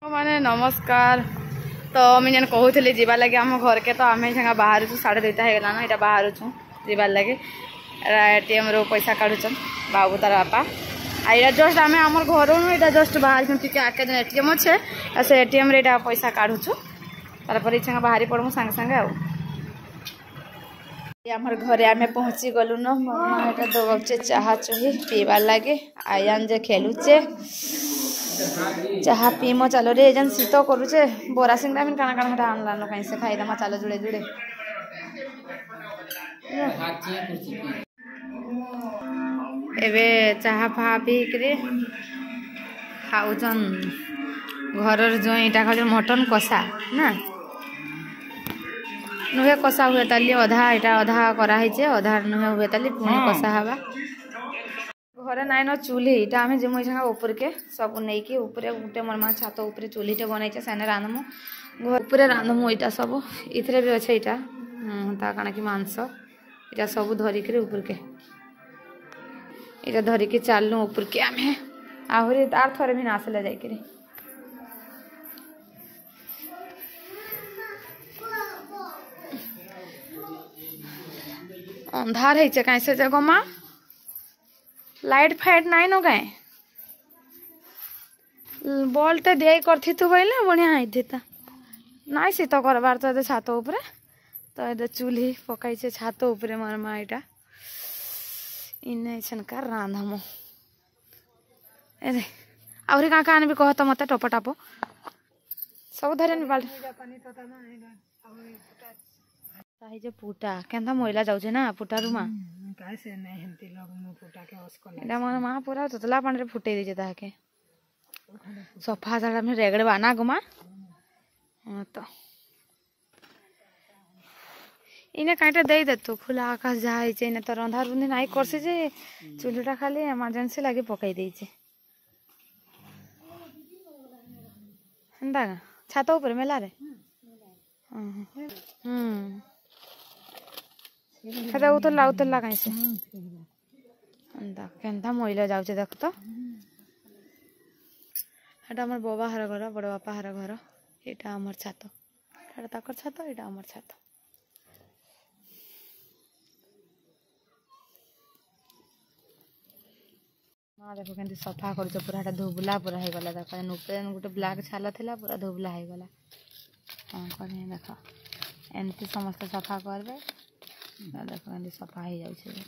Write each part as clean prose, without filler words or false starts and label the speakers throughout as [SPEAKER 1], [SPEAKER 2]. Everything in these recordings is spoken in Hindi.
[SPEAKER 1] माने नमस्कार। तो मुझे जेन कहूली जीवा लगे आम घर के तो आम बाहर 2:30 होगा ना यहाँ बाहर जीवार लगे एटीएम रो पैसा काढ़ुन बाबू तार बापा आईटा जस्ट आम आम घर यहाँ जस्ट बाहर टी आगे जो एटीएम अच्छे से एटीएम रे पैसा काढ़ुचु तार इच्छा बाहरी पड़ू सांगे सांगे आमर घरे आम पहुँची गलु न मोटा दौचे चाह चुही पीबार लगे आयान जे खेलुचे चाह पीम चलो रे जन शीत करुचे बोरा सिंगड़ा मिन काना काना हटा आनलान कहीं से खाईदमा चलो जुड़े जुड़े एबे चाह फा पीकरी खाऊन घर जो इटा खाऊ मटन कषा ना नुहे कषा हुए ताली अधा यहाँ अधा कराई अधा नुहे हुए ताली पुणी कषा हवा घरे नाई न चूल्ही इटा आम जिमु ऊपर के सब नहीं कि ऊपर गोटे मोर माँ छात ऊपर चूल्हीटे बनई सेने रांधमु घर ऊपर रांधमु यहाँ सब इथे भी अच्छे यहाँ ता कण कि मांस यहाँ सब धरिक ऊपर के यहाँ धरिकी चलनु ऊपर के आम आहरी तार थरे भी नासले जाकि अंधार है कहीं से जगह माँ लाइट फाइट नाइन न कहीं बल्टे दे करती बोले बढ़िया होता ना शीत करबार तो छात उपरे तो ये चूल्ही पकई छात उपरे मोर माँ यहाँ इन छनका रांधमु ए आहरी क्या क्या आनबी कह तो मत टप टाप सब धरे जे पुटा केन्ता मैला जाऊे ना पुटा रू माँ मोर माँ पूरा ततला पानी फुटे दीजे ताके सफा साड़ा में रेगड़े बाना गुमा तो इने कईटा दे दे तू खुला आकाश जहाँ इन तो रंधा रुंधी नाई करसी जे चूल्हीटा खाली एमरजेंसी लगे पकई देचे हेन्ता छात ऊपर मेला रे उतरला उतरला कहीं से केन्ता मैला जाऊे देख तो एटा आम बाबा हर घर बड़ बापा हर घर यहाँ आमर छात ताकर छात यहाँ आमर छात माँ देख के सफा कर पूरा धुबला पूरा हो गला देख गोटे ब्लाक छाल था पूरा धुबला हो गला हाँ कर देख एमती समस्त सफा करबे देख के सफा हो जाए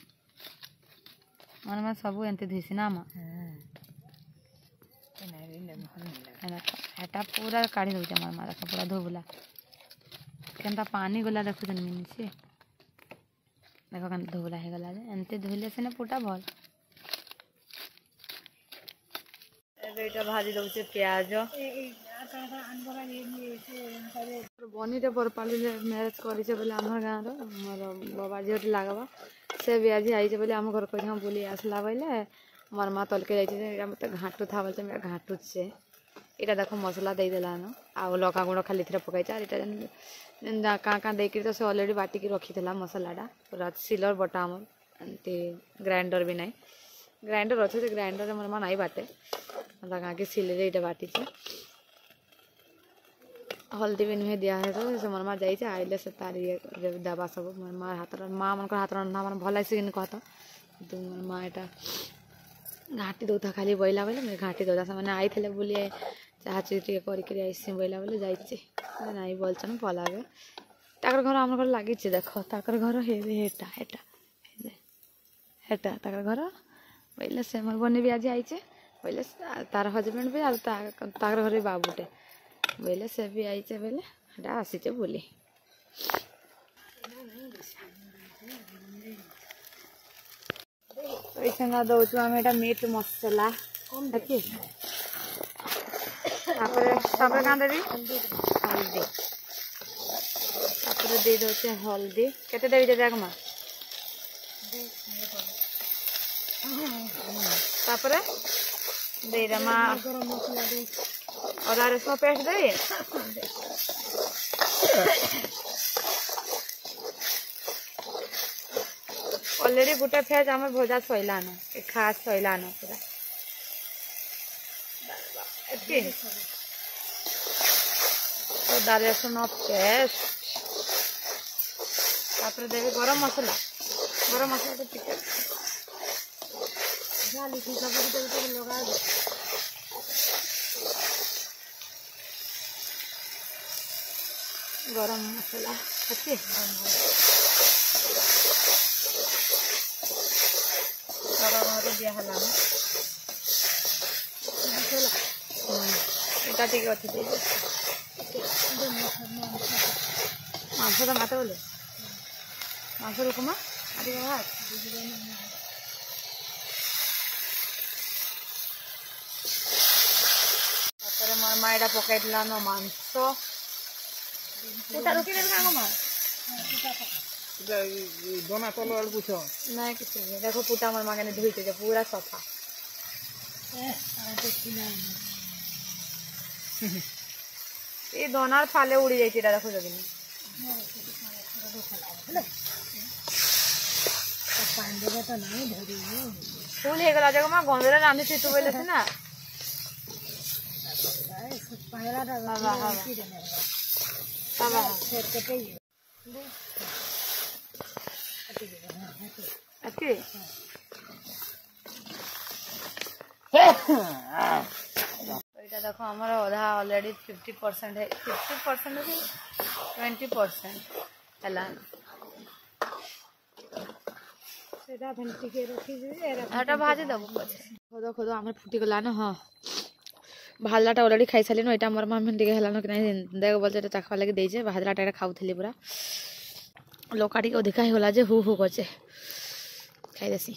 [SPEAKER 1] मन में सब एमती धुसी ना माँ एटा पूरा काढ़ी दौचे मोर माँ देख पूरा धुबला केन्ता पानी गला देखुन मिनिचे देख के धुबला हो गला एमती धुले सीने पुटा भल एटा भाजी दौचे प्याज बनीटे बरपाली मैरेज करे बोले आम गाँव मोर बाबा झीटे लगवा से भी आज आई बोले आम घर को बुली आसला बोले मोर माँ तलके जाइए मत घाटू था बोलते मेरा घाटू से यहाँ देख मसला देदेला न आ लका गुड़ खाली थे पकई यहाँ क्या क्या देकर तो से अलरेडी बाटिक रखी था मसलाटा पूरा सिलर बटा आम एमती ग्राइंडर भी ना ग्राइंडर अच्छे ग्राइंडर मोर माँ नाई बाटे क्या कि सिले ये बाटी हल्दी भी नुहे दिया है तो से मोर माँ जाइए आइले से तार ये दबा सब मोर माँ हाथ माँ मन हाथ रंधा मन भल आसी कहता तो मोर माँ यहाँ घाटी दौथा खाली बैला बोले मुझे घाटी दौथा से आई थे बुली चाह चुई करसी बैला बोले जाइए नाई बोलचन पलागे ताकर घर आम घर लगी देख ताकर घर हेटा हेटा हेटा ताकर घर बोले से मोर बनी भी आज आईचे बोले तार हजबैंड भी ताकर घर बाबूटे बोले से भी आईचे बोले हटा आसीचे बोली तो दौचु आम यहाँ मीट मसला देखिए क्या देवी हल्दी दे दौचे हल्दी केते देवी देख माँ दे रमा अदा रसुण पेस्ट दे ऑलरेडी गोटे फेज आम भजा सैलान खास सैलान पूरा अदा रसुण पेस्ट तापर देवे गरम मसला तो टिके डाली थी सब लगा दे गरम मसला अच्छे दिया है এটা ঠিক আছে মাংস তো মাথা বলে মাংস রকমা আদি ভাত তারপরে আমার মা এটা পকাই দিলাম মাংস ওটা রুকি দেবে কাঙ্গ মা
[SPEAKER 2] दोना तल और पूछ
[SPEAKER 1] ना किसी देखो पुटा আমার মাগানে ধুইতে যে পুরা সফা ये दोनार फाले उड़ी जाती है देखो जगह फूल है गला जगह मां गोंदरा रांधी थी तू बोले थे ना अच्छी এটা দেখো আমার অধা অলরেডি 50% है 50% है 20% ହେଲା সেটা ভেন্টিকে রখি দিবি এটা ভাজি দেব পছে খোদো খোদো আমার ফুটি গলা না হ্যাঁ ভাজলাটা অলরেডি খাই সালিনো এটা আমার মা ভেন্টিকে হেলানো कि नहीं देख बोलते এটা চাখবা লাগি দেইছে ভাজলাটা এটা খাউথলি পুরা লোকাটি ଅଧିକା ହେଇଗଲା ଯେ ହୁ ହୁ କରୁଛେ ଖାଇ ଦେସି।